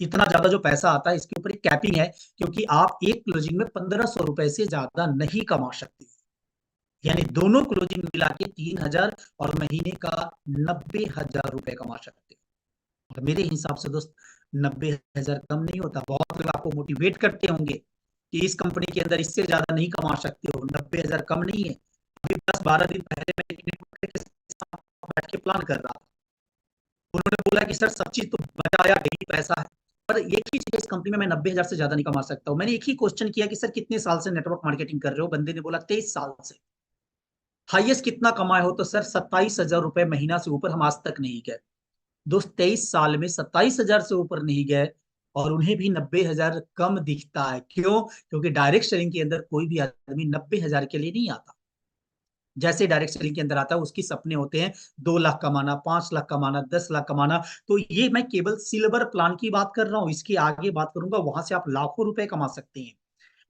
इतना ज्यादा जो पैसा आता है इसके ऊपर एक कैपिंग है, क्योंकि आप एक क्लोजिंग में 1500 रुपए से ज्यादा नहीं कमा सकते। यानी दोनों क्लोजिंग मिला के 3000 और महीने का 90,000 रुपए कमा सकते हो। और मेरे हिसाब से दोस्त 90,000 कम नहीं होता। बहुत लोग आपको मोटिवेट करते होंगे कि इस कंपनी के अंदर इससे ज्यादा नहीं कमा सकते हो, 90,000 कम नहीं है। अभी 10-12 दिन पहले मैं एक नेटवर्क के साथ बैठ के प्लान कर रहा था। उन्होंने बोला कि सर सब चीज तो बचाया, डेली पैसा है, पर एक ही चीज इस कंपनी में मैं 90,000 से ज्यादा नहीं कमा सकता हूँ। मैंने एक ही क्वेश्चन किया कि सर कितने साल से नेटवर्क मार्केटिंग कर रहे हो? बंदे ने बोला 23 साल से। हाईएस्ट कितना कमाए हो? तो सर 27,000 रुपए महीना से ऊपर हम आज तक नहीं गए। दोस्त 23 साल में 27,000 से ऊपर नहीं गए, और उन्हें भी 90,000 कम दिखता है। क्यों? क्योंकि डायरेक्ट सेलिंग के अंदर कोई भी आदमी 90,000 के लिए नहीं आता। जैसे डायरेक्ट सेलिंग के अंदर आता है उसकी सपने होते हैं 2 लाख कमाना, 5 लाख कमाना, 10 लाख कमाना। तो ये मैं केवल सिल्वर प्लान की बात कर रहा हूँ, इसकी आगे बात करूंगा, वहां से आप लाखों रुपए कमा सकते हैं।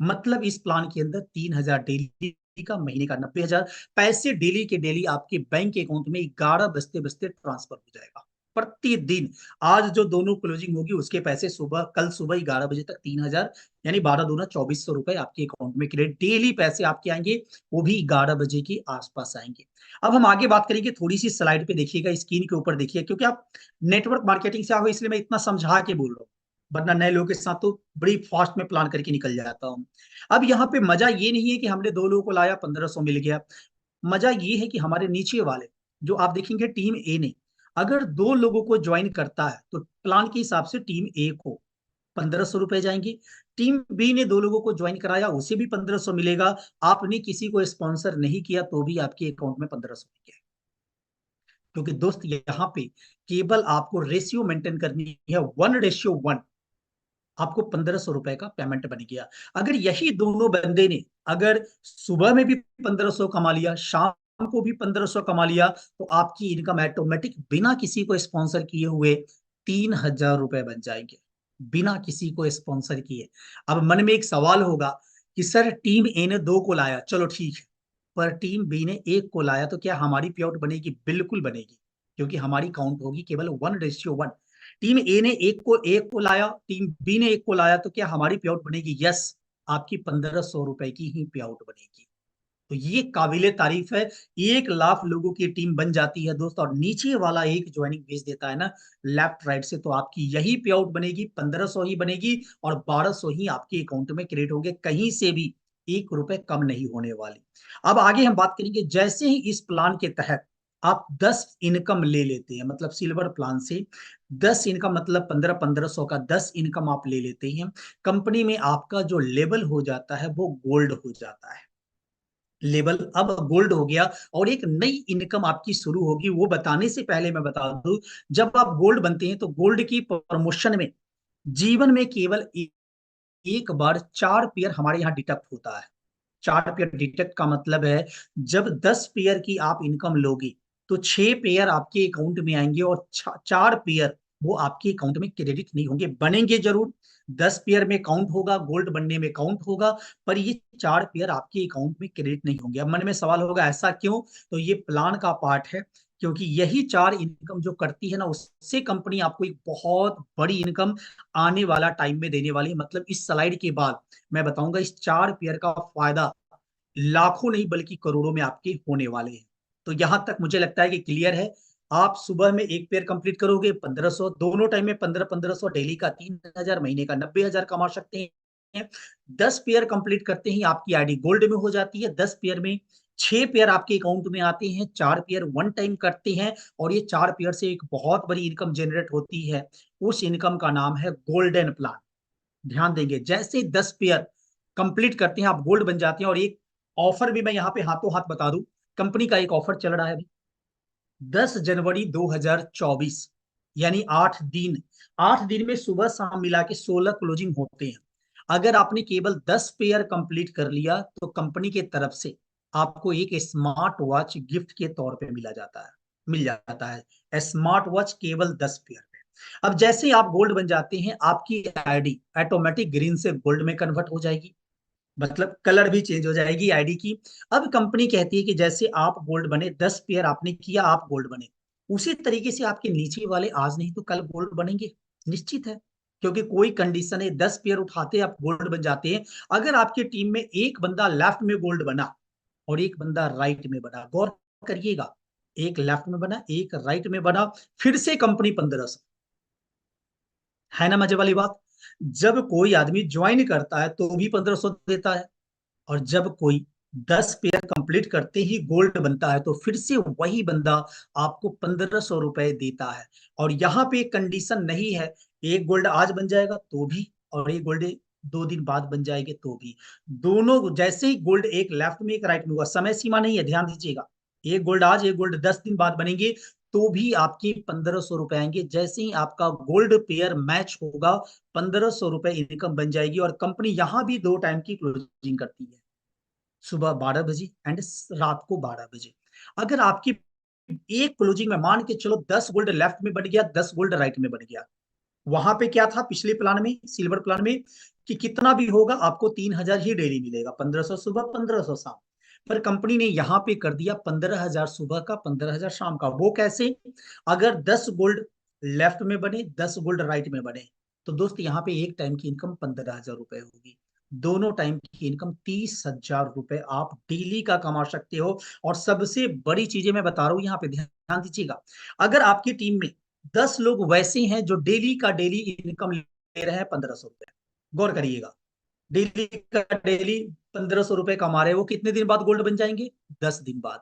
मतलब इस प्लान के अंदर 3,000 डेली का, महीने का 90,000 पैसे डेली के डेली आपके बैंक अकाउंट में 11 बजते बजते ट्रांसफर हो जाएगा प्रतिदिन। आज जो दोनों क्लोजिंग होगी उसके पैसे सुबह, कल सुबह 11 बजे तक 3,000, यानी 12 दूना 2400 रुपए आपके अकाउंट में क्रेडिट, डेली पैसे आपके आएंगे, वो भी 11 बजे के आसपास आएंगे। अब हम आगे बात करेंगे, थोड़ी सी स्लाइड पे देखिएगा, स्क्रीन के ऊपर देखिए, क्योंकि आप नेटवर्क मार्केटिंग से आओ इसलिए मैं इतना समझा के बोल रहा हूँ, वरना नए लोगों के साथ तो बड़ी फास्ट में प्लान करके निकल जाता हूँ। अब यहाँ पे मजा ये नहीं है कि हमने दो लोगों को लाया 1500 मिल गया। मजा ये है कि हमारे नीचे वाले, जो आप देखेंगे टीम ए ने, अगर दो लोगों को ज्वाइन करता है तो प्लान के हिसाब से टीम ए को 1500 रुपए जाएंगे। टीम बी ने दो लोगों को ज्वाइन कराया, उसे भी 1500 मिलेगा। आपने किसी को स्पॉन्सर नहीं किया तो भी आपके अकाउंट में 1500 मिलेगा। क्योंकि दोस्त यहाँ पे केवल आपको रेशियो मेंटेन करनी है, 1:1। आपको 1500 रुपए का पेमेंट बन गया। अगर यही दोनों बंदे ने अगर सुबह में भी 1500 कमा लिया, शाम को भी 1500 कमा लिया, तो आपकी इनकम ऑटोमेटिक बिना किसी को स्पॉन्सर किए हुए 3,000 रुपए बन जाएंगे, बिना किसी को स्पॉन्सर किए। अब मन में एक सवाल होगा कि सर टीम ए ने दो को लाया, चलो ठीक है, पर टीम बी ने एक को लाया तो क्या हमारी पे आउट बनेगी? बिल्कुल बनेगी, क्योंकि हमारी काउंट होगी केवल 1:1। टीम ए ने एक को लाया, टीम बी ने एक को लाया, तो क्या हमारी पे आउट बनेगी? यस, आपकी 1500 रुपए की ही पे आउट बनेगी। तो ये काबिले तारीफ है। 1 लाख लोगों की टीम बन जाती है दोस्त, और नीचे वाला एक ज्वाइनिंग भेज देता है ना, लेफ्ट राइट से, तो आपकी यही पे आउट बनेगी, 1500 ही बनेगी, और 1200 ही आपके अकाउंट में क्रेडिट होंगे, कहीं से भी 1 रुपए कम नहीं होने वाली। अब आगे हम बात करेंगे, जैसे ही इस प्लान के तहत आप 10 इनकम ले लेते हैं, मतलब सिल्वर प्लान से 10 इनकम, मतलब 1500 का 10 इनकम आप ले लेते हैं, कंपनी में आपका जो लेवल हो जाता है वो गोल्ड हो जाता है। लेवल अब गोल्ड हो गया, और एक नई इनकम आपकी शुरू होगी। वो बताने से पहले मैं बता दूं, जब आप गोल्ड बनते हैं तो गोल्ड की प्रमोशन में जीवन में केवल एक बार 4 पेयर हमारे यहाँ डिडक्ट होता है। 4 पेयर डिडक्ट का मतलब है, जब 10 पेयर की आप इनकम लोगे तो 6 पेयर आपके अकाउंट में आएंगे, और 4 पेयर वो आपके अकाउंट में क्रेडिट नहीं होंगे, बनेंगे जरूर। 10 पेयर में काउंट होगा, गोल्ड बनने में काउंट होगा, पर ये 4 पेयर आपके अकाउंट में क्रेडिट नहीं होंगे। अब मन में सवाल होगा ऐसा क्यों? तो ये प्लान का पार्ट है, क्योंकि यही 4 इनकम जो करती है ना, उससे कंपनी आपको एक बहुत बड़ी इनकम आने वाला टाइम में देने वाली है। मतलब इस स्लाइड के बाद मैं बताऊंगा इस 4 पेयर का फायदा लाखों नहीं बल्कि करोड़ों में आपके होने वाले हैं। तो यहां तक मुझे लगता है कि क्लियर है। आप सुबह में एक पेयर कंप्लीट करोगे 1500, दोनों टाइम में 1500, डेली का 3,000, महीने का 90,000 कमा सकते हैं। 10 पेयर कंप्लीट करते ही आपकी आईडी गोल्ड में हो जाती है। 10 पेयर में 6 पेयर आपके अकाउंट में आते हैं, 4 पेयर वन टाइम करते हैं, और ये 4 पेयर से एक बहुत बड़ी इनकम जनरेट होती है। उस इनकम का नाम है गोल्डन प्लान। ध्यान देंगे, जैसे 10 पेयर कंप्लीट करते हैं आप गोल्ड बन जाते हैं। और एक ऑफर भी मैं यहाँ पे हाथों हाथ बता दूं, कंपनी का एक ऑफर चल रहा है अभी, 10 जनवरी 2024, यानी 8 दिन, 8 दिन में सुबह शाम मिला के 16 क्लोजिंग होते हैं। अगर आपने केवल 10 पेयर कंप्लीट कर लिया तो कंपनी के तरफ से आपको एक स्मार्ट वॉच गिफ्ट के तौर पे मिल जाता है स्मार्ट वॉच केवल 10 पेयर। अब जैसे ही आप गोल्ड बन जाते हैं, आपकी आईडी ऑटोमेटिक ग्रीन से गोल्ड में कन्वर्ट हो जाएगी, मतलब कलर भी चेंज हो जाएगी आईडी की। अब कंपनी कहती है कि जैसे आप गोल्ड बने, 10 पेयर आपने किया, आप गोल्ड बने, उसी तरीके से आपके नीचे वाले आज नहीं तो कल गोल्ड बनेंगे, निश्चित है। क्योंकि कोई कंडीशन है, 10 पेयर उठाते आप गोल्ड बन जाते हैं। अगर आपकी टीम में एक बंदा लेफ्ट में गोल्ड बना और एक बंदा राइट में बना, गौर करिएगा, एक लेफ्ट में बना एक राइट में बना, फिर से कंपनी 1500, है ना मजे वाली बात। जब कोई आदमी ज्वाइन करता है तो भी 1500 देता है, और जब कोई 10 पेयर कंप्लीट करते ही गोल्ड बनता है तो फिर से वही बंदा आपको 1500 रुपए देता है। और यहाँ पे एक कंडीशन नहीं है, एक गोल्ड आज बन जाएगा तो भी, और एक गोल्ड 2 दिन बाद बन जाएंगे तो भी। दोनों जैसे ही गोल्ड एक लेफ्ट में एक राइट में हुआ, समय सीमा नहीं है, ध्यान दीजिएगा। एक गोल्ड आज एक गोल्ड 10 दिन बाद बनेंगे तो भी आपके 1500 रुपए आएंगे। जैसे ही आपका गोल्ड पेयर मैच होगा, 1500 रुपए इनकम बन जाएगी। और कंपनी यहाँ भी 2 टाइम की क्लोजिंग करती है, सुबह 12 बजे एंड रात को 12 बजे। अगर आपकी एक क्लोजिंग में मान के चलो 10 गोल्ड लेफ्ट में बन गया, 10 गोल्ड राइट में बन गया, वहां पे क्या था पिछले प्लान में, सिल्वर प्लान में, कि कितना भी होगा आपको 3000 ही डेली मिलेगा, 1500 सुबह 1500 शाम। पर कंपनी ने यहां पे कर दिया 15,000 सुबह का, 15,000 शाम का। वो कैसे? अगर 10 गोल्ड लेफ्ट में बने, 10 गोल्ड राइट में बने, तो दोस्त यहाँ पे एक टाइम की इनकम 15,000 रुपए होगी। दोनों टाइम की इनकम 30,000 रुपए आप डेली का कमा सकते हो। और सबसे बड़ी चीजें मैं बता रहा हूं, यहाँ पे ध्यान दीजिएगा। अगर आपकी टीम में 10 लोग वैसे हैं जो डेली का डेली इनकम ले रहे हैं 1500 रुपए, गौर करिएगा, डेली का डेली 1500 रुपए कमा रहे हैं, वो कितने दिन बाद गोल्ड बन जाएंगे? 10 दिन बाद।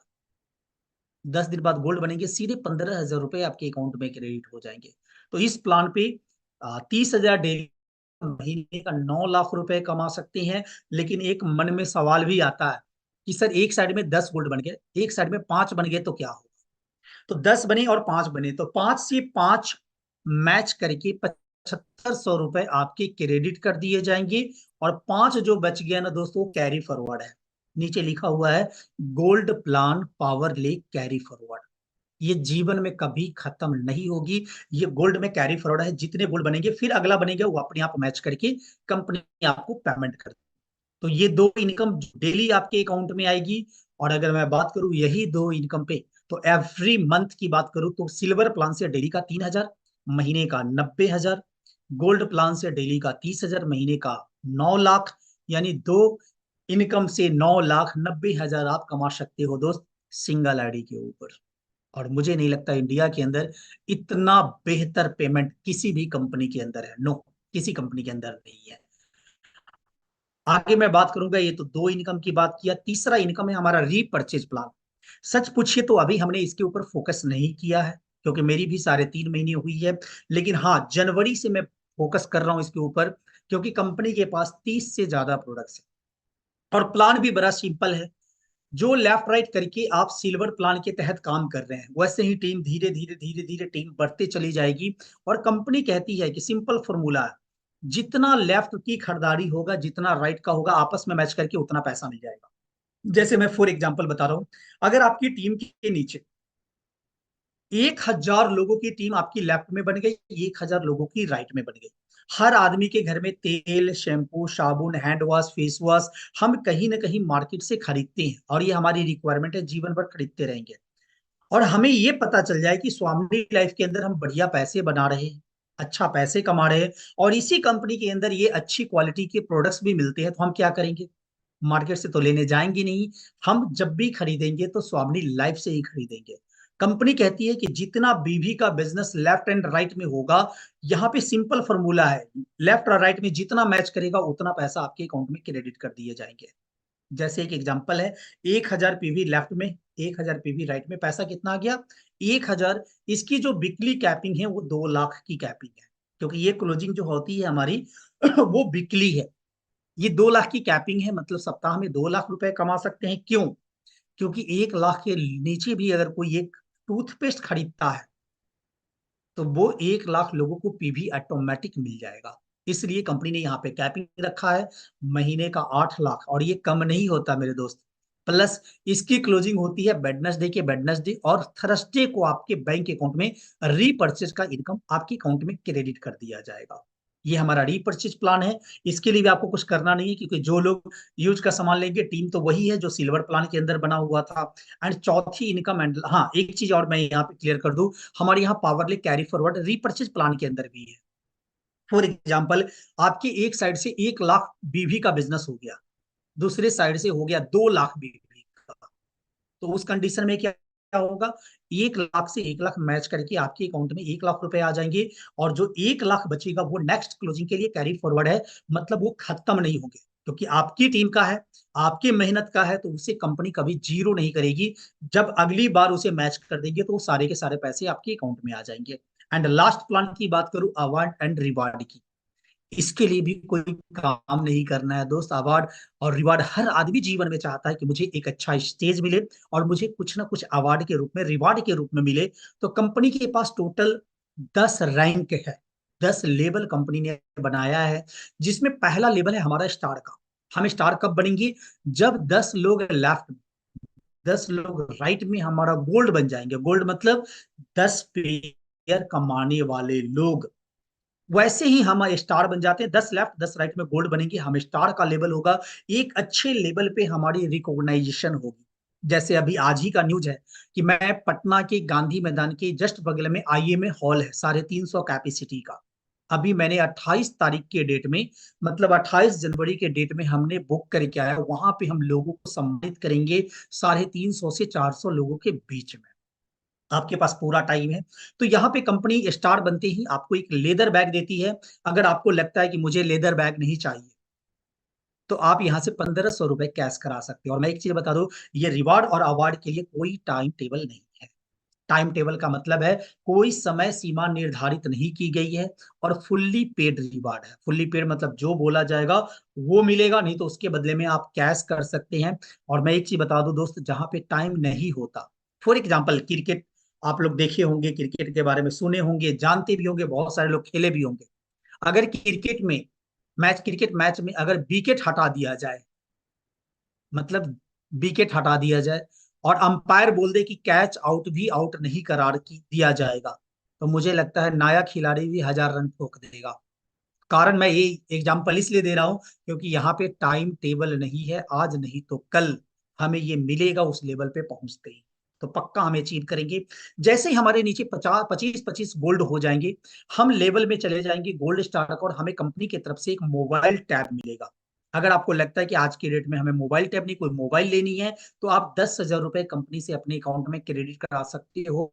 10 दिन बाद गोल्ड बनेंगे, सीधे 15,000 रुपए आपके अकाउंट में क्रेडिट हो जाएंगे। तो इस प्लान पे 30,000 डेली, महीने का 9 लाख रुपए कमा सकते हैं। लेकिन एक मन में सवाल भी आता है कि सर एक साइड में 10 गोल्ड बन गए, एक साइड में 5 बन गए तो क्या हो? तो 10 बने और 5 बने, तो 5 से 5 मैच करके 7500 रुपए आपके क्रेडिट कर दिए जाएंगे। और 5 जो बच गया ना दोस्तों, कैरी फॉरवर्ड है। नीचे लिखा हुआ है गोल्ड प्लान पावर ले कैरी फॉरवर्ड। ये जीवन में कभी खत्म नहीं होगी। ये गोल्ड में कैरी फॉरवर्ड है, जितने गोल्ड बनेंगे फिर अगला बनेगा वो अपने आप मैच करके कंपनी आपको पेमेंट कर। तो ये 2 इनकम डेली आपके अकाउंट में आएगी। और अगर मैं बात करूं यही 2 इनकम पे, तो एवरी मंथ की बात करूं तो सिल्वर प्लान से डेली का 3,000, महीने का 90,000, गोल्ड प्लान से डेली का 30,000, महीने का 9 लाख। यानी 2 इनकम से 9,90,000 आप कमा सकते हो दोस्त, सिंगल आईडी के ऊपर। और मुझे नहीं लगता इंडिया के अंदर इतना बेहतर पेमेंट किसी भी कंपनी के अंदर है। नो, किसी कंपनी के अंदर नहीं है। आगे मैं बात करूंगा, ये तो 2 इनकम की बात किया। तीसरा इनकम है हमारा रीपर्चेज प्लान। सच पूछिए तो अभी हमने इसके ऊपर फोकस नहीं किया है, क्योंकि मेरी भी 3.5 महीने हुई है। लेकिन हाँ, जनवरी से मैं फोकस कर रहा हूं इसके ऊपर, क्योंकि कंपनी के पास 30 से ज्यादा प्रोडक्ट्स है। और प्लान भी बड़ा सिंपल है। जो लेफ्ट राइट करके आप सिल्वर प्लान के तहत काम कर रहे हैं, वैसे ही टीम धीरे धीरे धीरे धीरे टीम बढ़ते चली जाएगी। और कंपनी कहती है कि सिंपल फॉर्मूला है, जितना लेफ्ट की खरीदारी होगा, जितना राइट का होगा, आपस में मैच करके उतना पैसा मिल जाएगा। जैसे मैं फॉर एग्जांपल बता रहा हूं, अगर आपकी टीम के नीचे 1,000 लोगों की टीम आपकी लेफ्ट में बन गई, 1,000 लोगों की राइट में बन गई। हर आदमी के घर में तेल, शैम्पू, साबुन, हैंड वॉश, फेस वॉश हम कहीं ना कहीं मार्केट से खरीदते हैं, और ये हमारी रिक्वायरमेंट है, जीवन भर खरीदते रहेंगे। और हमें ये पता चल जाए कि स्वामी लाइफ के अंदर हम बढ़िया पैसे बना रहे हैं, अच्छा पैसे कमा रहे हैं, और इसी कंपनी के अंदर ये अच्छी क्वालिटी के प्रोडक्ट्स भी मिलते हैं, तो हम क्या करेंगे? मार्केट से तो लेने जाएंगे नहीं। हम जब भी खरीदेंगे तो स्वामी लाइफ से ही खरीदेंगे। कंपनी कहती है कि जितना बीवी का बिजनेस लेफ्ट एंड राइट में होगा, यहाँ पे सिंपल फॉर्मूला है, लेफ्ट और राइट में जितना मैच करेगा उतना पैसा आपके अकाउंट में क्रेडिट कर दिए जाएंगे। जैसे एक एग्जांपल है, 1,000 पीवी लेफ्ट में, 1,000 पीवी राइट में, पैसा कितना आ गया? 1,000। इसकी जो वीकली कैपिंग है वो 2 लाख की कैपिंग है, क्योंकि ये क्लोजिंग जो होती है हमारी वो वीकली है। ये 2 लाख की कैपिंग है, मतलब सप्ताह में 2 लाख रुपए कमा सकते हैं। क्यों? क्योंकि 1 लाख के नीचे भी अगर कोई एक टूथपेस्ट खरीदता है तो वो 1 लाख लोगों को पीवी ऑटोमेटिक मिल जाएगा। इसलिए कंपनी ने यहाँ पे कैपिंग रखा है, महीने का 8 लाख। और ये कम नहीं होता मेरे दोस्त। प्लस इसकी क्लोजिंग होती है वेडनेसडे के वेडनेसडे, और थर्सडे को आपके बैंक अकाउंट में रीपर्चेज का इनकम आपके अकाउंट में क्रेडिट कर दिया जाएगा। ये हमारा रीपर्चेज प्लान है। इसके लिए भी आपको कुछ करना नहीं है, क्योंकि जो लोग यूज का सामान लेंगे, टीम तो वही है जो सिल्वर प्लान के अंदर बना हुआ था। एंड चौथी इनकम एंड, हाँ एक चीज और मैं यहाँ पे क्लियर कर दूं, हमारे यहाँ पावरली कैरी फॉरवर्ड रीपर्चेज प्लान के अंदर भी है। फॉर एग्जाम्पल, आपकी एक साइड से 1 लाख बीवी का बिजनेस हो गया, दूसरे साइड से हो गया 2 लाख बीवी का, तो उस कंडीशन में क्या क्या होगा? 1 लाख से 1 लाख मैच करके आपके अकाउंट में 1 लाख रुपए आ जाएंगे, और जो 1 लाख बचेगा वो नेक्स्ट क्लोजिंग के लिए कैरी फॉरवर्ड है, मतलब वो खत्म नहीं होंगे, क्योंकि आपकी टीम का है, आपकी मेहनत का है, तो उसे कंपनी कभी जीरो नहीं करेगी। जब अगली बार उसे मैच कर देंगे तो वो सारे के सारे पैसे आपके अकाउंट में आ जाएंगे। एंड लास्ट प्लान की बात करूं, अवार्ड एंड रिवार्ड की, इसके लिए भी कोई काम नहीं करना है दोस्त। अवार्ड और रिवार्ड हर आदमी जीवन में चाहता है कि मुझे एक अच्छा स्टेज मिले और मुझे कुछ ना कुछ अवार्ड के रूप में, रिवार्ड के रूप में मिले। तो कंपनी के पास टोटल 10 रैंक है, 10 लेवल कंपनी ने बनाया है, जिसमें पहला लेवल है हमारा स्टार का। हम स्टार कब बनेंगे? जब 10 लोग लेफ्ट, 10 लोग राइट में हमारा गोल्ड बन जाएंगे। गोल्ड मतलब 10 पेयर कमाने वाले लोग। वैसे ही हम स्टार बन जाते हैं, 10 लेफ्ट 10 राइट में गोल्ड बनेंगे, हम स्टार का लेवल होगा। एक अच्छे लेवल पे हमारी रिकॉग्नाइजेशन होगी। जैसे अभी आज ही का न्यूज है कि मैं पटना के गांधी मैदान के जस्ट बगल में आईएमए हॉल है, 350 कैपेसिटी का। अभी मैंने 28 तारीख के डेट में, मतलब 28 जनवरी के डेट में हमने बुक करके आया, वहां पे हम लोगों को सम्मानित करेंगे 350 से 400 लोगों के बीच में। आपके पास पूरा टाइम है। तो यहाँ पे कंपनी स्टार बनते ही आपको एक लेदर बैग देती है। अगर आपको लगता है कि मुझे लेदर बैग नहीं चाहिए, तो आप यहाँ से 1500 रुपए कैश करा सकते हो। और मैं एक चीज बता दूं, ये रिवार्ड और अवार्ड के लिए कोई टाइम टेबल नहीं है। टाइम टेबल का मतलब है कोई समय सीमा निर्धारित नहीं की गई है, और फुल्ली पेड रिवार्ड है। फुल्ली पेड मतलब जो बोला जाएगा वो मिलेगा, नहीं तो उसके बदले में आप कैश कर सकते हैं। और मैं एक चीज बता दूं दोस्त, जहां पे टाइम नहीं होता, फॉर एग्जाम्पल क्रिकेट, आप लोग देखे होंगे, क्रिकेट के बारे में सुने होंगे, जानते भी होंगे, बहुत सारे लोग खेले भी होंगे। अगर क्रिकेट में क्रिकेट मैच में अगर विकेट हटा दिया जाए, मतलब विकेट हटा दिया जाए, और अंपायर बोल दे कि कैच आउट भी आउट नहीं करार की दिया जाएगा, तो मुझे लगता है नया खिलाड़ी भी 1000 रन ठोक देगा। कारण मैं ये एग्जांपल इसलिए दे रहा हूं क्योंकि यहाँ पे टाइम टेबल नहीं है, आज नहीं तो कल हमें ये मिलेगा उस लेवल पे पहुंचते ही। तो पक्का हम अचीव करेंगे। जैसे ही हमारे नीचे 50 25 25 गोल्ड हो जाएंगे, हम लेवल में चले जाएंगे गोल्ड स्टार का, और हमें कंपनी की तरफ से एक मोबाइल टैब मिलेगा। अगर आपको लगता है कि आज के डेट में हमें मोबाइल टैब नहीं, कोई मोबाइल लेनी है, तो आप 10,000 रुपए कंपनी से अपने अकाउंट में क्रेडिट करा सकते हो।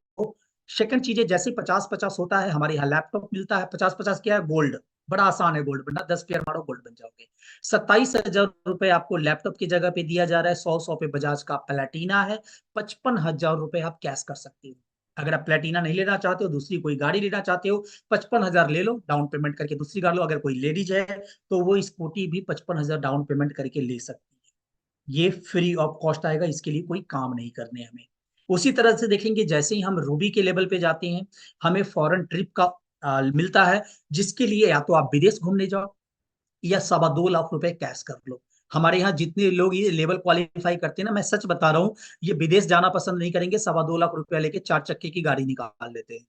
सेकंड चीज है, जैसे 50 50 होता है, हमारे यहाँ लैपटॉप मिलता है। 50 50 क्या है? गोल्ड। बड़ा आसान है गोल्ड बनना, 10 पेयर मारो गोल्ड बन जाओगे। 27,000 रुपए आपको लैपटॉप की जगह पे दिया जा रहा है। 100 पे बजाज का प्लेटिना है। 55,000 रुपए आप कैश कर सकते हो। अगर आप प्लेटिना नहीं लेना चाहते हो, दूसरी कोई गाड़ी लेना चाहते हो, 55,000 ले लो, डाउन पेमेंट करके दूसरी गाड़ी लो। अगर कोई लेडीज है तो वो स्कूटी भी 55,000 डाउन पेमेंट करके ले सकती है। ये फ्री ऑफ कॉस्ट आएगा, इसके लिए कोई काम नहीं करने हमें। उसी तरह से देखेंगे, जैसे ही हम रूबी के लेवल पे जाते हैं, हमें फॉरेन ट्रिप का मिलता है, जिसके लिए या तो आप विदेश घूमने जाओ, या 2.25 लाख रुपए कैश कर लो। हमारे यहाँ जितने लोग ये लेवल क्वालिफाई करते हैं ना, मैं सच बता रहा हूँ, ये विदेश जाना पसंद नहीं करेंगे, 2.25 लाख रुपया लेके 4 चक्के की गाड़ी निकाल लेते हैं।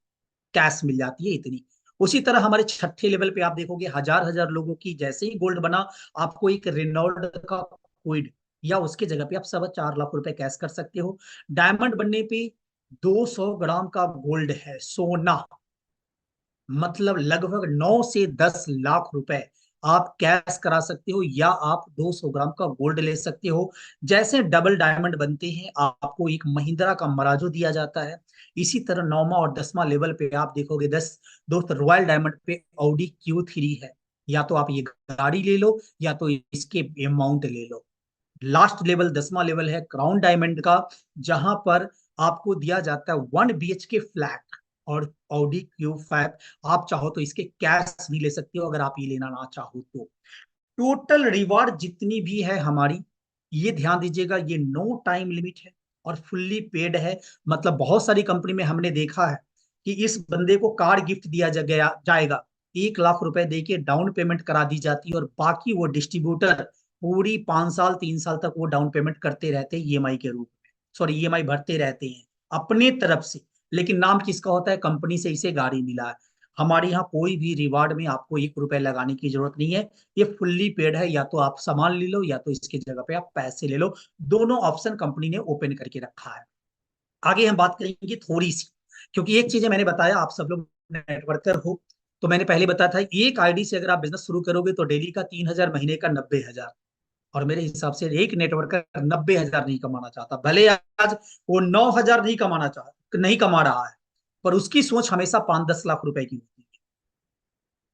कैश मिल जाती है इतनी। उसी तरह हमारे छठे लेवल पे आप देखोगे, हजार हजार लोगों की जैसे ही गोल्ड बना, आपको एक रेनॉल्ड का क्विड या उसके जगह पे आप 4.25 लाख रुपए कैश कर सकते हो। डायमंड बनने पे 200 ग्राम का गोल्ड है, सोना, मतलब लगभग 9 से 10 लाख रुपए आप कैश करा सकते हो, या आप 200 ग्राम का गोल्ड ले सकते हो। जैसे डबल डायमंड बनते हैं, आपको एक महिंद्रा का मराजो दिया जाता है। इसी तरह 9वां और 10वां लेवल पे आप देखोगे, 10 दोस्त रॉयल डायमंड पे ऑडी Q3 है। या तो आप ये गाड़ी ले लो, या तो इसके अमाउंट ले लो। लास्ट लेवल 10वां लेवल है क्राउन डायमंड का, जहां पर आपको दिया जाता है 1 BHK फ्लैट और ऑडी Q5। आप चाहो तो इसके कैश भी ले सकते हो, अगर आप ये लेना ना चाहो तो। टोटल रिवार्ड जितनी भी है हमारी, ये ध्यान दीजिएगा, ये नो टाइम लिमिट है और फुल्ली पेड है। मतलब बहुत सारी कंपनी में हमने देखा है कि इस बंदे को कार गिफ्ट दिया गया जाएगा, 1 लाख रुपए दे के डाउन पेमेंट करा दी जाती है, और बाकी वो डिस्ट्रीब्यूटर पूरी 5 साल 3 साल तक वो डाउन पेमेंट करते रहते हैं ईएमआई के रूप में, सॉरी ईएमआई भरते रहते हैं अपने तरफ से। लेकिन नाम किसका होता है? कंपनी से इसे गाड़ी मिला है। हमारे यहाँ कोई भी रिवार्ड में आपको 1 रुपए लगाने की जरूरत नहीं है। ये फुल्ली पेड है, या तो आप सामान ले लो, या तो इसके जगह पे आप पैसे ले लो। दोनों ऑप्शन कंपनी ने ओपन करके रखा है। आगे हम बात करेंगे थोड़ी सी, क्योंकि एक चीज है, मैंने बताया आप सब लोग नेटवर्कर हो, तो मैंने पहले बताया था एक आईडी से अगर आप बिजनेस शुरू करोगे तो डेली का 3,000, महीने का 90,000। और मेरे हिसाब से एक नेटवर्कर 90,000 नहीं कमाना चाहता, भले आज वो 9,000 नहीं कमा रहा है, पर उसकी सोच हमेशा 5-10 लाख रुपए की होती है।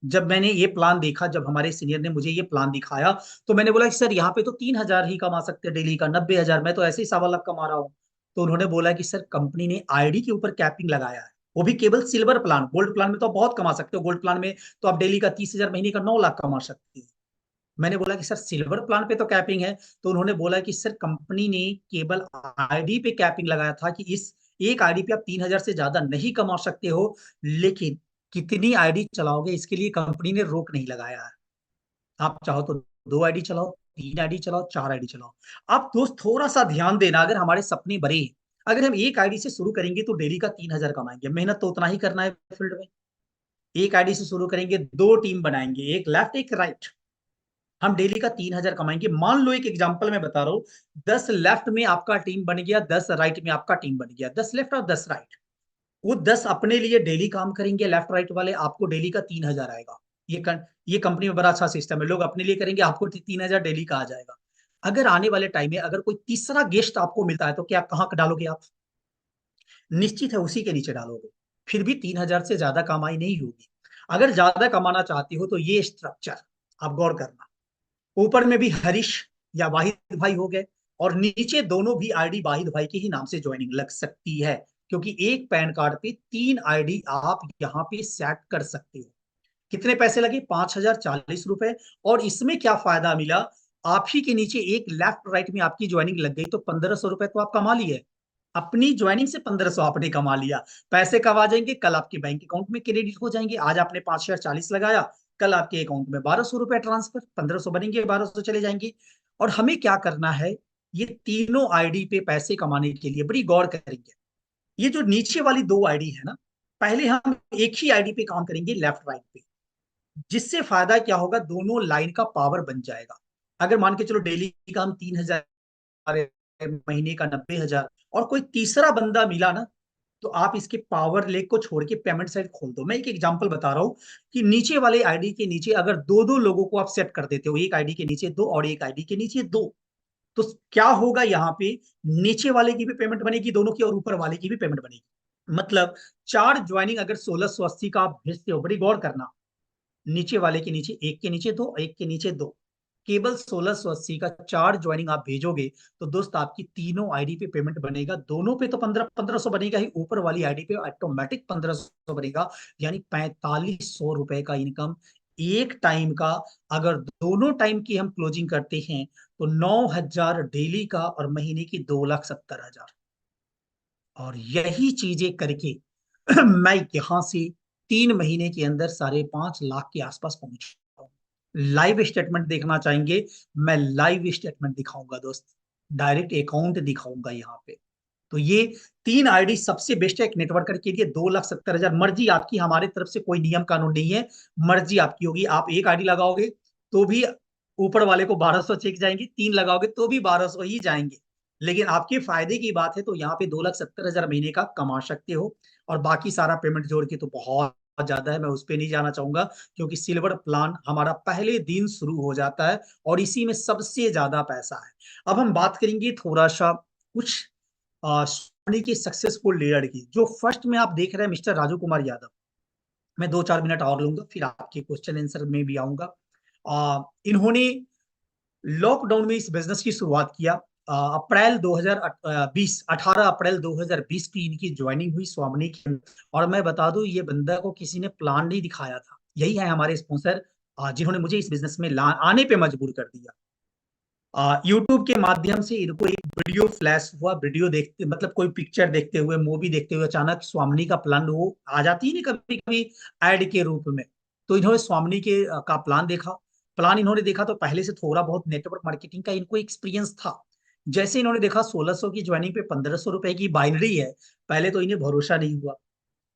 जब मैंने ये प्लान देखा, जब हमारे सीनियर ने मुझे ये प्लान दिखाया, तो मैंने बोला कि सर यहाँ पे तो 3,000 ही कमा सकते हैं डेली का, 90,000 मैं तो ऐसे ही 1.25 लाख कमा रहा हूँ। तो उन्होंने बोला कि सर कंपनी ने आईडी के ऊपर कैपिंग लगाया है, वो भी केवल सिल्वर प्लान, गोल्ड प्लान में तो आप बहुत कमा सकते हो, गोल्ड प्लान में तो आप डेली का 30,000, महीने का 9 लाख कमा सकते हो। मैंने बोला कि सर सिल्वर प्लान पे तो कैपिंग है। तो उन्होंने बोला कि सर कंपनी ने केवल आईडी पे कैपिंग लगाया था कि इस एक आईडी पे आप 3,000 से ज्यादा नहीं कमा सकते हो, लेकिन कितनी आईडी चलाओगे इसके लिए कंपनी ने रोक नहीं लगाया है। आप चाहो तो 2 आईडी चलाओ, 3 आईडी चलाओ, 4 आईडी चलाओ। आप दोस्त थोड़ा सा ध्यान देना, अगर हमारे सपने बड़े हैं, अगर हम एक आईडी से शुरू करेंगे तो डेली का 3,000 कमाएंगे, मेहनत तो उतना ही करना है फील्ड में। एक आईडी से शुरू करेंगे, 2 टीम बनाएंगे, एक लेफ्ट एक राइट, हम डेली का 3,000 कमाएंगे। मान लो एक एग्जांपल मैं बता रहा हूँ, 10 लेफ्ट में आपका टीम बन गया, 10 राइट में आपका टीम बन गया, 10 लेफ्ट और 10 राइट। वो 10 अपने लिए डेली काम करेंगे लेफ्ट राइट वाले, आपको डेली का 3,000 आएगा। ये कंपनी में बड़ा अच्छा सिस्टम है, लोग अपने लिए करेंगे, आपको 3,000 डेली का आ जाएगा। अगर आने वाले टाइम में अगर कोई तीसरा गेस्ट आपको मिलता है तो क्या कहाँ डालोगे आप? निश्चित है उसी के नीचे डालोगे। फिर भी 3,000 से ज्यादा कमाई नहीं होगी। अगर ज्यादा कमाना चाहती हो तो ये स्ट्रक्चर आप गौर करना, ऊपर में भी हरीश या वाहिद भाई हो गए, और नीचे दोनों भी आईडी वाहिद भाई के ही नाम से ज्वाइनिंग लग सकती है, क्योंकि एक पैन कार्ड पे 3 आईडी आप यहाँ पे सेट कर सकते हो। कितने पैसे लगे? 5,040 रुपए। और इसमें क्या फायदा मिला, आप ही के नीचे एक लेफ्ट राइट में आपकी ज्वाइनिंग लग गई तो 1,500 रुपए तो आप कमा लिए। अपनी ज्वाइनिंग से 1,500 आपने कमा लिया। पैसे कब आ जाएंगे? कल आपके बैंक अकाउंट में क्रेडिट हो जाएंगे। आज आपने 5,040 लगाया, कल आपके अकाउंट में 1,200 रुपए ट्रांसफर, 1,500 बनेंगे, 1,200 चले जाएंगे। और हमें क्या करना है, ये तीनों आईडी पे पैसे कमाने के लिए बड़ी गौर करेंगे। ये जो नीचे वाली 2 आईडी है ना, पहले हम एक ही आईडी पे काम करेंगे लेफ्ट राइट पे, जिससे फायदा क्या होगा, दोनों लाइन का पावर बन जाएगा। अगर मान के चलो डेली का हम 3,000, महीने का 90,000, और कोई तीसरा बंदा मिला ना, तो आप इसके पावर लेग को छोड़ के पेमेंट साइड खोल दो। मैं एक एग्जांपल बता रहा हूँ कि नीचे वाले आईडी के नीचे अगर दो दो लोगों को आप सेट कर देते हो, एक आईडी के नीचे दो और एक आईडी के नीचे दो, तो क्या होगा यहाँ पे, नीचे वाले की भी पेमेंट बनेगी दोनों की, और ऊपर वाले की भी पेमेंट बनेगी। मतलब 4 ज्वाइनिंग अगर 1,680 का आप भेजते हो, बड़ी गौर करना, नीचे वाले के नीचे एक के नीचे दो, एक के नीचे दो, केवल 1,680 का 4 ज्वाइनिंग आप भेजोगे, तो दोस्त आपकी तीनों आईडी पे पेमेंट बनेगा। दोनों पे तो 1,500 बनेगा ही, ऊपर वाली आईडी पे ऑटोमेटिक 1,500 बनेगा। यानी 4,500 रुपए का इनकम एक टाइम का। अगर दोनों टाइम की हम क्लोजिंग करते हैं तो 9,000 डेली का, और महीने की 2,70,000। और यही चीजें करके मैं यहां से 3 महीने के अंदर 5.5 लाख के आसपास पहुंच। लाइव स्टेटमेंट देखना चाहेंगे, मैं लाइव स्टेटमेंट दिखाऊंगा दोस्त, डायरेक्ट अकाउंट दिखाऊंगा यहाँ पे। तो ये 3 आईडी सबसे बेस्ट है एक नेटवर्कर के लिए। 2,70,000, मर्जी आपकी, हमारे तरफ से कोई नियम कानून नहीं है, मर्जी आपकी होगी। आप एक आईडी लगाओगे तो भी ऊपर वाले को 1,200 चेक जाएंगे, 3 लगाओगे तो भी 1,200 ही जाएंगे। लेकिन आपके फायदे की बात है तो यहाँ पे 2,70,000 महीने का कमा सकते हो। और बाकी सारा पेमेंट जोड़ के तो बहुत ज्यादा है, मैं उस पर नहीं जाना चाहूंगा, क्योंकि सिल्वर प्लान हमारा पहले दिन शुरू हो जाता है और इसी में सबसे ज्यादा पैसा है। अब हम बात करेंगे थोड़ा सा कुछ सोनी के सक्सेसफुल लीडर की। जो फर्स्ट में आप देख रहे हैं मिस्टर राजू कुमार यादव, मैं 2-4 मिनट और लूंगा फिर आपके क्वेश्चन आंसर में भी आऊंगा। इन्होंने लॉकडाउन में इस बिजनेस की शुरुआत किया। अप्रैल 2020, 18 अप्रैल 2020 की इनकी ज्वाइनिंग हुई स्वामिनी की। और मैं बता दूं, ये बंदा को किसी ने प्लान नहीं दिखाया था, यही है हमारे स्पॉन्सर, जिन्होंने मुझे इस बिजनेस में आने पे मजबूर कर दिया। यूट्यूब के माध्यम से इनको एक वीडियो फ्लैश हुआ, वीडियो देखते मतलब कोई पिक्चर देखते हुए, मूवी देखते हुए अचानक स्वामिनी का प्लान वो आ जाती है ना कभी कभी एड के रूप में। तो इन्होंने स्वामिनी का प्लान देखा। प्लान इन्होंने देखा तो पहले से थोड़ा बहुत नेटवर्क मार्केटिंग का इनको एक्सपीरियंस था। जैसे इन्होंने देखा 1,600 की ज्वाइनिंग पे 1,500 रुपए की बाइनरी है, पहले तो इन्हें भरोसा नहीं हुआ।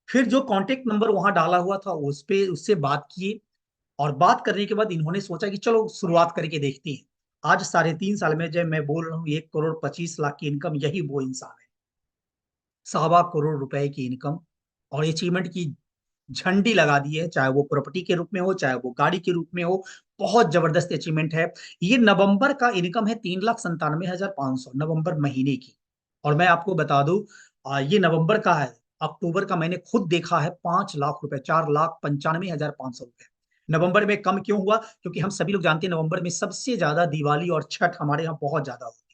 फिर जो कॉन्टेक्ट नंबर वहां डाला हुआ था उस पे उससे बात किए, और बात करने के बाद इन्होंने सोचा कि चलो शुरुआत करके देखते हैं। आज 3.5 साल में जब मैं बोल रहा हूँ 1,25,00,000 की इनकम, यही वो इंसान है। 1.25 करोड़ रुपए की इनकम और अचीवमेंट की झंडी लगा दी है, चाहे वो प्रॉपर्टी के रूप में हो, चाहे वो गाड़ी के रूप में हो। बहुत जबरदस्त अचीवमेंट है। ये नवंबर का इनकम है 3,97,500 नवंबर महीने की। और मैं आपको बता दूं, ये नवंबर का है। अक्टूबर का मैंने खुद देखा है 5 लाख रुपए, 4,95,500 रुपए। नवंबर में कम क्यों हुआ? क्योंकि हम सभी लोग जानते हैं नवंबर में सबसे ज्यादा दिवाली और छठ हमारे यहाँ बहुत ज्यादा होती है।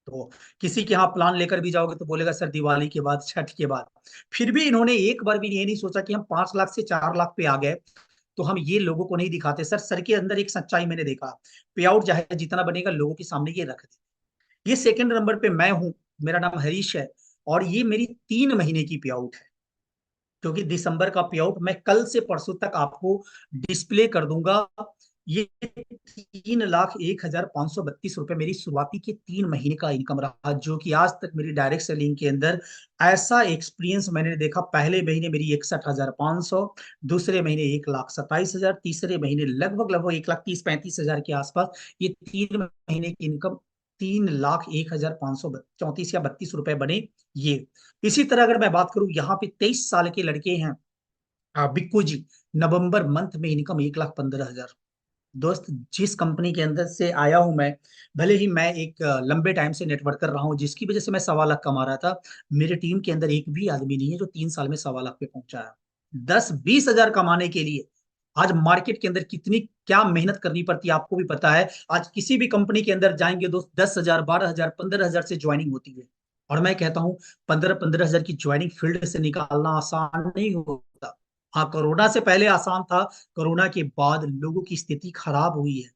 तो किसी के यहाँ प्लान लेकर भी जाओगे तो बोलेगा सर दिवाली के बाद, छठ के बाद। फिर भी इन्होंने एक बार भी ये नहीं सोचा कि हम 5 लाख से 4 लाख पे आ गए तो हम ये लोगों को नहीं दिखाते। सर के अंदर एक सच्चाई मैंने देखा, पे आउट चाहे जितना बनेगा लोगों के सामने ये रख दे। ये सेकंड नंबर पे मैं हूं, मेरा नाम हरीश है। और ये मेरी 3 महीने की पे आउट है, क्योंकि दिसंबर का पे आउट मैं कल से परसों तक आपको डिस्प्ले कर दूंगा। ये 3,01,532 रुपए मेरी शुरुआती के 3 महीने का इनकम रहा, जो कि आज तक मेरी डायरेक्ट सेलिंग के अंदर ऐसा एक्सपीरियंस मैंने देखा। पहले महीने मेरी 61,500, दूसरे महीने 1,27,000, तीसरे महीने लगभग लगभग 1,30,35,000 के आसपास। ये 3 महीने की इनकम 3,01,534 या 32 रुपए बने। ये इसी तरह अगर मैं बात करूं, यहाँ पे 23 साल के लड़के हैं, बिक्कू जी, नवंबर मंथ में इनकम 1,15,000। दोस्त, जिस कंपनी के अंदर से आया हूं मैं, भले ही मैं एक लंबे टाइम से नेटवर्क कर रहा हूं जिसकी वजह से मैं 1.25 लाख कमा रहा था, मेरे टीम के अंदर एक भी आदमी नहीं है जो 3 साल में 1.25 लाख पे पहुंचा है। 10-20 हजार कमाने के लिए आज मार्केट के अंदर कितनी क्या मेहनत करनी पड़ती है आपको भी पता है। आज किसी भी कंपनी के अंदर जाएंगे दोस्त, 10 हजार, 12 हजार, 15 हजार से ज्वाइनिंग होती है। और मैं कहता हूँ 15-15 हजार की ज्वाइनिंग फील्ड से निकालना आसान नहीं होता। हाँ, कोरोना से पहले आसान था, कोरोना के बाद लोगों की स्थिति खराब हुई है।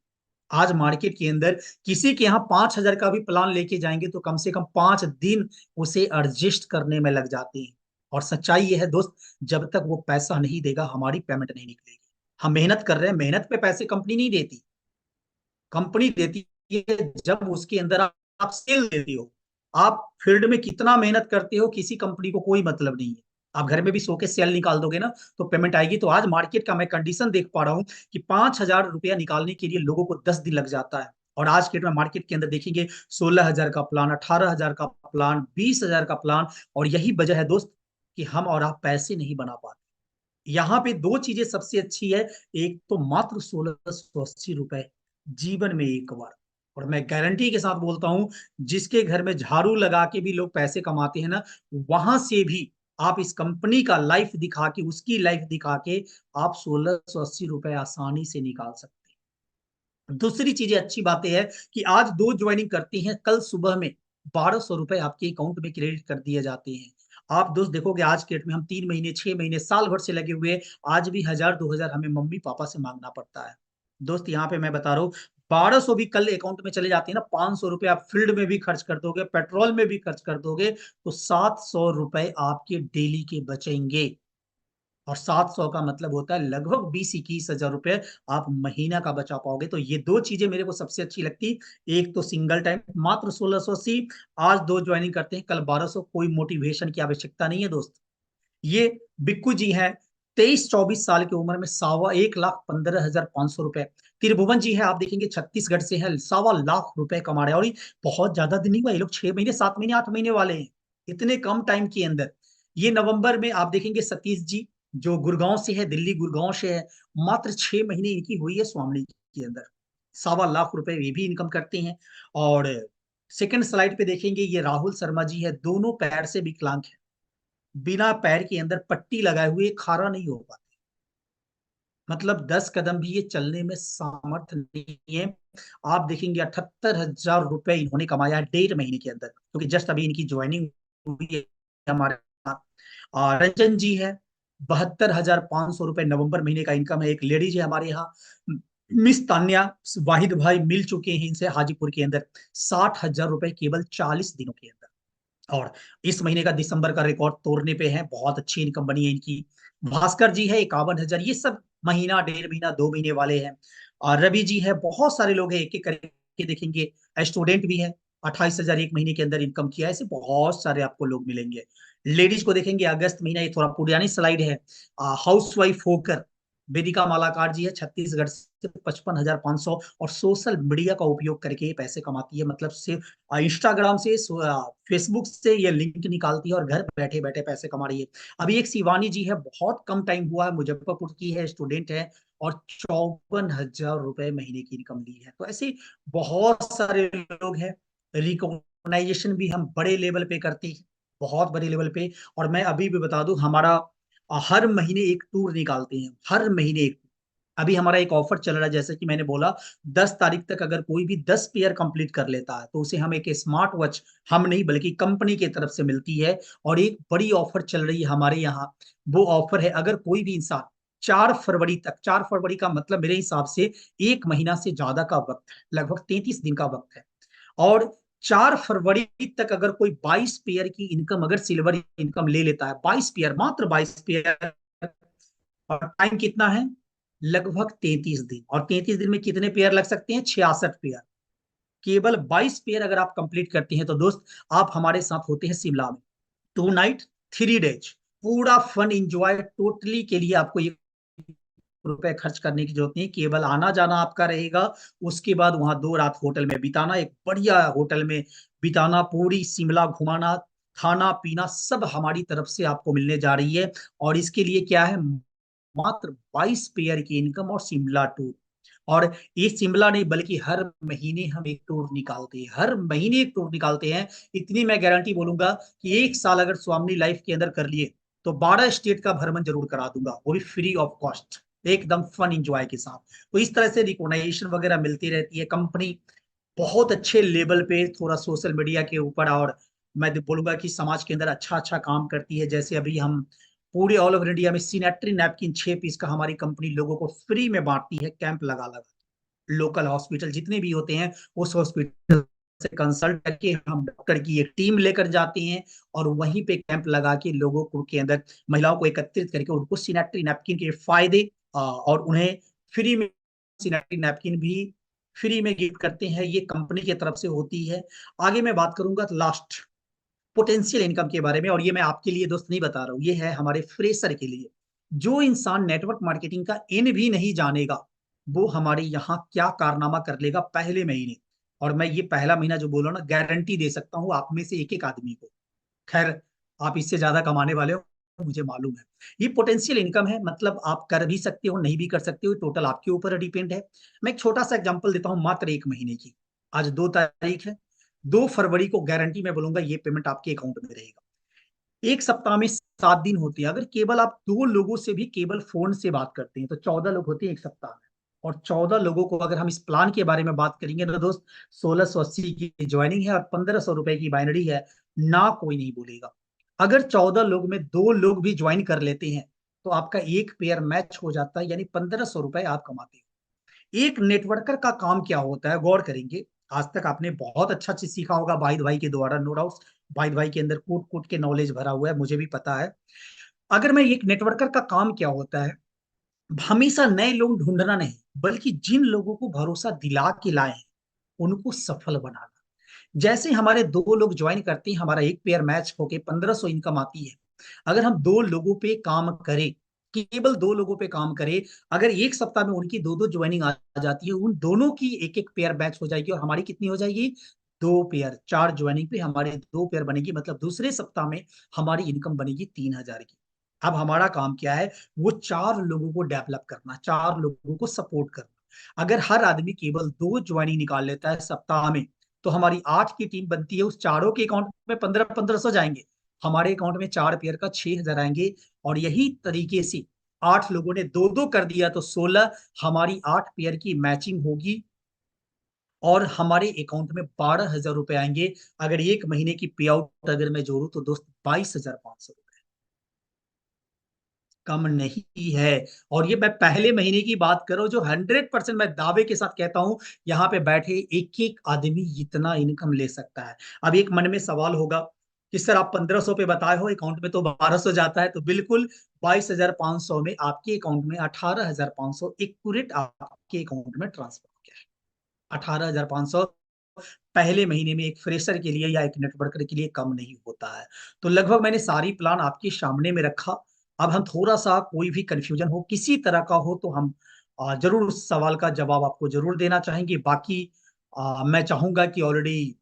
आज मार्केट के अंदर किसी के यहाँ 5 हजार का भी प्लान लेके जाएंगे तो कम से कम 5 दिन उसे एडजस्ट करने में लग जाते हैं। और सच्चाई ये है दोस्त, जब तक वो पैसा नहीं देगा हमारी पेमेंट नहीं निकलेगी। हम मेहनत कर रहे हैं, मेहनत पे पैसे कंपनी नहीं देती। कंपनी देती है जब उसके अंदर आप सेल देते हो। आप फील्ड में कितना मेहनत करते हो किसी कंपनी को कोई मतलब नहीं है। आप घर में भी सो के सेल निकाल दोगे ना तो पेमेंट आएगी। तो आज मार्केट का मैं कंडीशन देख पा रहा हूँ कि 5 हजार रुपया निकालने के लिए लोगों को 10 दिन लग जाता है। और आज के डेट में मार्केट के अंदर देखेंगे 16 हजार का प्लान, 18 हजार का प्लान, 20 हजार का प्लान। और यही वजह है दोस्त कि हम और आप पैसे नहीं बना पाते। यहाँ पे दो चीजें सबसे अच्छी है। एक तो मात्र 1,680 रुपए, जीवन में एक बार। और मैं गारंटी के साथ बोलता हूं, जिसके घर में झाड़ू लगा के भी लोग पैसे कमाते हैं ना, वहां से भी आप इस कंपनी का लाइफ दिखा के, उसकी लाइफ दिखा के आप 1,680 रुपए आसानी से निकाल सकते हैं। दूसरी चीजें अच्छी बातें है कि आज दो ज्वाइनिंग करती हैं, कल सुबह में 1,200 रुपए आपके अकाउंट में क्रेडिट कर दिए जाते हैं। आप दोस्त देखोगे आज के डेट में हम 3 महीने, 6 महीने, साल भर से लगे हुए, आज भी 1,000-2,000 हमें मम्मी पापा से मांगना पड़ता है। दोस्त यहाँ पे मैं बता रहा हूँ, 1,200 भी कल अकाउंट में चले जाते हैं ना, 500 रुपए आप फील्ड में भी खर्च कर दोगे, पेट्रोल में भी खर्च कर दोगे, तो 700 रुपए आपके डेली के बचेंगे। और 700 का मतलब होता है लगभग 20-21 हजार रुपए आप महीना का बचा पाओगे। तो ये दो चीजें मेरे को सबसे अच्छी लगती। एक तो सिंगल टाइम मात्र 1,680, आज दो ज्वाइनिंग करते हैं कल 1,200, कोई मोटिवेशन की आवश्यकता नहीं है दोस्त। ये बिक्कू जी हैं, 23-24 साल की उम्र में 1,15,500 रुपए। त्रिभुवन जी है, आप देखेंगे छत्तीसगढ़ से है, 1,15,00,000 रुपए कमा रहे हैं। और ये बहुत ज्यादा दिन नहीं हुआ, ये लोग 6 महीने, 7 महीने, 8 महीने वाले हैं, इतने कम टाइम के अंदर। ये नवंबर में आप देखेंगे सतीश जी, जो गुड़गांव से है, दिल्ली गुड़गांव से है, मात्र 6 महीने इनकी हुई है स्वामी के अंदर, 1,15,00,000 रुपए ये भी इनकम करते हैं। और सेकंड स्लाइड पे देखेंगे, ये राहुल शर्मा जी है, दोनों पैर से विकलांग है, बिना पैर के अंदर पट्टी लगाए हुए खारा नहीं हो पाते। मतलब 10 कदम भी ये चलने में सामर्थ्य नहीं है। आप देखेंगे 78 हजार रुपए इन्होंने कमाया 1.5 महीने के अंदर, क्योंकि जस्ट अभी इनकी ज्वाइनिंग हुई है हमारे साथ। और रंजन जी है, 72,500 रुपए नवंबर महीने का इनकम है। एक लेडीज है हमारे यहाँ, मिस तान्या, वाहिद भाई मिल चुके हैं इनसे हाजीपुर के अंदर, 60 हजार रुपए केवल 40 दिनों के अंदर। और इस महीने का दिसंबर का रिकॉर्ड तोड़ने पे है, बहुत अच्छी इनकम बनी है इनकी। भास्कर जी है 51 हजार, ये सब महीना, 1.5 महीना, 2 महीने वाले हैं। और रवि जी है, बहुत सारे लोग हैं, एक एक करके देखेंगे। स्टूडेंट भी है, 28 हजार एक महीने के अंदर इनकम किया है। ऐसे बहुत सारे आपको लोग मिलेंगे। लेडीज को देखेंगे, अगस्त महीना, ये थोड़ा पुरानी स्लाइड है, हाउस वाइफ होकर वेदिका मालाकार जी है छत्तीसगढ़ से 55,500, और सोशल मीडिया का उपयोग करके ये पैसे कमाती है। मतलब सिर्फ इंस्टाग्राम से, फेसबुक से ये लिंक निकालती है और घर बैठे बैठे पैसे कमा रही है। अभी एक शिवानी जी है, बहुत कम टाइम हुआ है, मुजफ्फरपुर की है, स्टूडेंट है, और 54,000 रुपए महीने की इनकम ली है। तो ऐसे बहुत सारे लोग हैं। रिकॉग्नाइजेशन भी हम बड़े लेवल पे करते हैं, बहुत बड़े लेवल पे। और मैं अभी भी बता दूं, हमारा हर महीने एक टूर निकालते हैं, हर महीने एक। अभी हमारा एक ऑफर चल रहा है, जैसे कि मैंने बोला, 10 तारीख तक अगर कोई भी 10 पेयर कंप्लीट कर लेता है तो उसे हम एक स्मार्ट वॉच, हम नहीं बल्कि कंपनी की तरफ से मिलती है। और एक बड़ी ऑफर चल रही है हमारे यहाँ, वो ऑफर है, अगर कोई भी इंसान 4 फरवरी तक, 4 फरवरी का मतलब मेरे हिसाब से 1 महीना से ज्यादा का वक्त है, लगभग 33 दिन का वक्त है। और 4 फरवरी तक अगर कोई 22 पेयर की इनकम, अगर सिल्वर इनकम ले लेता है, 22 पेयर, मात्र 22 पेयर, और टाइम कितना है, लगभग 33 दिन, और 33 दिन में कितने पेयर लग सकते हैं, 66 पेयर। केवल 22 पेयर अगर आप कंप्लीट करते हैं तो दोस्त, आप हमारे साथ होते हैं शिमला में, 2 नाइट 3 डेज, पूरा फन इंजॉय टोटली के लिए आपको ये रुपए खर्च करने की जरूरत नहीं, केवल आना जाना आपका रहेगा। उसके बाद वहां 2 रात होटल में बिताना, एक बढ़िया होटल में बिताना, पूरी शिमला घुमाना, खाना पीना सब हमारी तरफ से आपको मिलने जा रही है। और इसके लिए क्या है, मात्र 22 पेयर की इनकम और शिमला टूर। और ये शिमला नहीं बल्कि हर महीने हम एक टूर निकालते हैं, हर महीने एक टूर निकालते हैं। इतनी मैं गारंटी बोलूंगा कि 1 साल अगर स्वामी लाइफ के अंदर कर लिए तो 12 स्टेट का भ्रमण जरूर करा दूंगा, वो भी फ्री ऑफ कॉस्ट, एकदम फन इंजॉय के साथ। तो इस तरह से रिकॉग्नाइजेशन वगैरह मिलती रहती है। कंपनी बहुत अच्छे लेवल पे थोड़ा सोशल मीडिया के ऊपर, और मैं बोलूंगा कि समाज के अंदर अच्छा अच्छा काम करती है। जैसे अभी हम पूरे ऑल ओवर इंडिया में सिनेटरी नैपकिन 6 पीस का हमारी कंपनी लोगों को फ्री में बांटती है, कैंप लगा लगा। लोकल हॉस्पिटल जितने भी होते हैं, उस हॉस्पिटल से कंसल्ट करके हम डॉक्टर की एक टीम लेकर जाते हैं, और वहीं पे कैंप लगा के लोगों को के अंदर, महिलाओं को एकत्रित करके उनको सिनेटरी नैपकिन के फायदे, और उन्हें फ्री में सिनेटरी नैपकिन भी फ्री में गिफ्ट करते हैं। ये कंपनी की तरफ से होती है। आगे मैं बात करूंगा लास्ट पोटेंशियल इनकम के बारे में, और ये मैं आपके लिए दोस्त नहीं बता रहा हूँ, ये है हमारे फ्रेशर के लिए। जो इंसान नेटवर्क मार्केटिंग का इन भी नहीं जानेगा, वो हमारे यहाँ क्या कारनामा कर लेगा पहले महीने। और मैं ये पहला महीना जो बोला ना, गारंटी दे सकता हूँ आप में से एक एक आदमी को। खैर, आप इससे ज्यादा कमाने वाले हो, मुझे मालूम है। ये पोटेंशियल इनकम है, मतलब आप कर भी सकते हो, नहीं भी कर सकते हो, टोटल आपके ऊपर डिपेंड है। मैं एक छोटा सा एग्जांपल देता हूँ, मात्र 1 महीने की। आज 2 तारीख है, 2 फरवरी को गारंटी मैं बोलूंगा ये पेमेंट आपके अकाउंट में रहेगा। एक सप्ताह में 7 दिन होते हैं, अगर केवल आप 2 लोगों से भी केवल फोन से बात करते हैं तो 14 लोग होते हैं एक सप्ताह में। और 14 लोगों को अगर हम इस प्लान के बारे में बात करेंगे ना दोस्त, 1680 की ज्वाइनिंग है और 1500 रुपए की बाइनरी है, ना कोई नहीं बोलेगा। अगर 14 लोग में 2 लोग भी ज्वाइन कर लेते हैं तो आपका एक पेयर मैच हो जाता है, यानी 1500 रुपए आप कमाते हो। एक नेटवर्कर का काम क्या होता है, गौर करेंगे। आज तक आपने बहुत अच्छा चीज सीखा होगा वाहिद भाई के द्वारा, नो डाउट। वाहिद भाई के अंदर कूट कूट के नॉलेज भरा हुआ है, मुझे भी पता है। अगर मैं एक नेटवर्कर का काम क्या होता है, हमेशा नए लोग ढूंढना नहीं, बल्कि जिन लोगों को भरोसा दिला के लाए हैं उनको सफल बनाना। जैसे हमारे 2 लोग ज्वाइन करते हैं, हमारा एक पेयर मैच होके 1500 इनकम आती है। अगर हम 2 लोगों पे काम करें, केवल 2 लोगों पे काम करें, अगर एक सप्ताह में उनकी 2-2 ज्वाइनिंग आ जाती है, उन दोनों की एक एक पेयर मैच हो जाएगी, और हमारी कितनी हो जाएगी, 2 पेयर। 4 ज्वाइनिंग पे हमारे 2 पेयर बनेगी, मतलब दूसरे सप्ताह में हमारी इनकम बनेगी 3,000 की। अब हमारा काम क्या है, वो 4 लोगों को डेवलप करना, 4 लोगों को सपोर्ट करना। अगर हर आदमी केवल 2 ज्वाइनिंग निकाल लेता है सप्ताह में, तो हमारी 8 की टीम बनती है, उस चारों के अकाउंट में 1500 जाएंगे, हमारे अकाउंट में 4 पेयर का 6,000 आएंगे। और यही तरीके से 8 लोगों ने 2-2 कर दिया तो 16, हमारी 8 पेयर की मैचिंग होगी, और हमारे अकाउंट में 12,000 रुपए आएंगे। अगर एक महीने की पे आउट अगर मैं जोड़ू तो दोस्त 22,500, कम नहीं है। और ये मैं पहले महीने की बात करूं, जो 100% मैं दावे के साथ कहता हूं, यहाँ पे बैठे एक एक आदमी इतना इनकम ले सकता है। अब एक मन में सवाल होगा कि सर आप 1500 पे बताए हो, अकाउंट में तो 1200 जाता है, तो बिल्कुल 22,500 में आपके अकाउंट में 18,500 एक्यूरेट आपके अकाउंट में ट्रांसफर हो गया है। 18,500 पहले महीने में एक फ्रेशर के लिए या एक नेटवर्कर के लिए कम नहीं होता है। तो लगभग मैंने सारी प्लान आपके सामने में रखा। अब हम थोड़ा सा कोई भी कंफ्यूजन हो किसी तरह का हो तो हम जरूर उस सवाल का जवाब आपको जरूर देना चाहेंगे। बाकी मैं चाहूंगा कि ऑलरेडी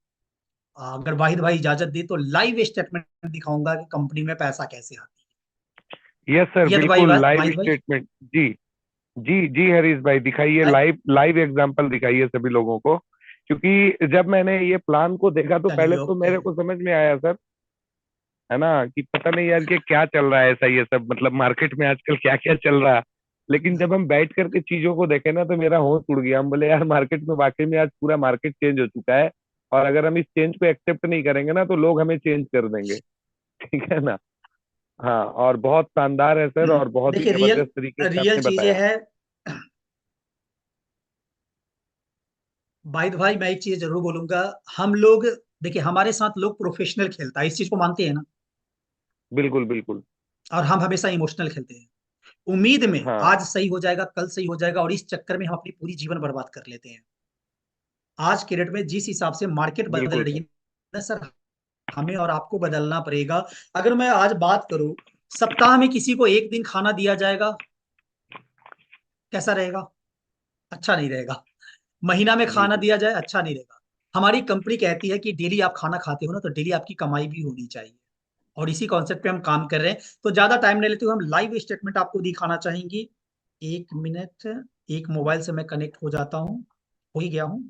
अगर वाहिद भाई इजाजत दे तो लाइव स्टेटमेंट दिखाऊंगा कि कंपनी में पैसा कैसे आता यस सर, है। ये तो भाई बिल्कुल लाइव वाहिद भाई। स्टेटमेंट। जी जी जी हरीश भाई, दिखाइए लाइव लाइव एग्जांपल दिखाइए सभी लोगों को। क्योंकि जब मैंने ये प्लान को देखा तो चलिए पहले तो ओके। मेरे को समझ में आया सर, है ना, कि पता नहीं यार ये क्या चल रहा है ऐसा, ये सब मतलब मार्केट में आजकल क्या क्या चल रहा है। लेकिन जब हम बैठ करके चीजों को देखे ना तो मेरा होश उड़ गया। हम बोले यार मार्केट में वाकई में आज पूरा मार्केट चेंज हो चुका है। और अगर हम इस चेंज को एक्सेप्ट नहीं करेंगे ना तो लोग हमें चेंज कर देंगे। ठीक है ना। हाँ, और बहुत शानदार है सर, और बहुत ही देखिए रियल जबरदस्त तरीके से रियल आपने चीजें बताया। हैं। वाहिद भाई मैं एक चीज जरूर बोलूंगा। हम लोग देखिए हमारे साथ लोग प्रोफेशनल खेलता है, इस चीज को मानते हैं ना। बिल्कुल बिल्कुल। और हम हमेशा इमोशनल खेलते हैं, उम्मीद में हाँ आज सही हो जाएगा कल सही हो जाएगा, और इस चक्कर में हम अपनी पूरी जीवन बर्बाद कर लेते हैं। आज के डेट में जिस हिसाब से मार्केट बदल बिल्कुल रही सर। है ना सर, हमें और आपको बदलना पड़ेगा। अगर मैं आज बात करूं, सप्ताह में किसी को एक दिन खाना दिया जाएगा, कैसा रहेगा? अच्छा नहीं रहेगा। महीना में जी खाना जी। दिया जाए, अच्छा नहीं रहेगा। हमारी कंपनी कहती है कि डेली आप खाना खाते हो ना, तो डेली आपकी कमाई भी होनी चाहिए। और इसी कॉन्सेप्ट पे हम काम कर रहे हैं। तो ज्यादा टाइम नहीं लेते हुए हम लाइव स्टेटमेंट आपको दिखाना चाहेंगे। एक मिनट, एक मोबाइल से मैं कनेक्ट हो जाता हूँ। हो ही गया हूँ।